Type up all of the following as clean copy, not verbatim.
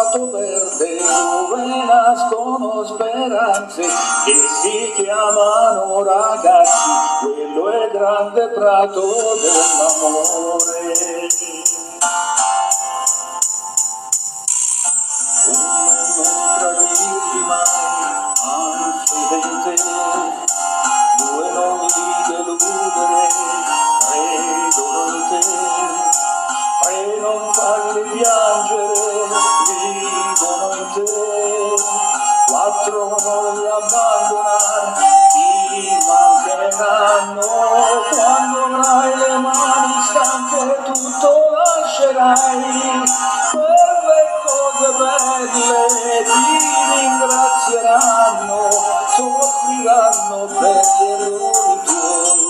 prato verde dove nascono speranze che si chiamano ragazzi, quello è il grande prato dell'amore. Non tradirti mai, anzi due non li deludere, credono in te, e non farli piangere, vivono in te, quattro non li abbandonare, ti mancheranno, quando avrai le mani stanche tutto lascerai, per le cose belle ti ringrazieranno, soffriranno per gli errori tuoi.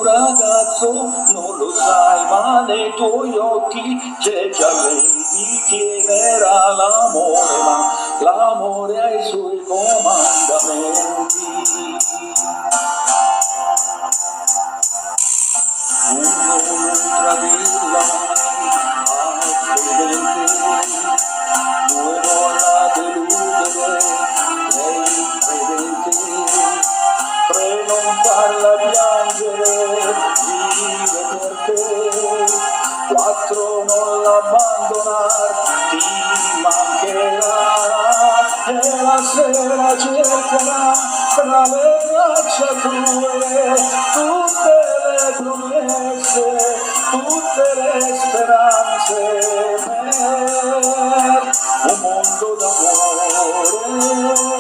Ragazzo, non lo sai, ma nei tuoi occhi c'è già lei, ti chiederà l'amore, ma l'amore ha i suoi comandamenti. Uno non tradirla mai, credente, due non la deludere, lei credente, tre non farla piangere, vive per te, quattro non l'abbandonar, ti mancherà, e la sera cercherà tra le braccia tue tutte le promesse, tutte le speranze per un mondo d'amore.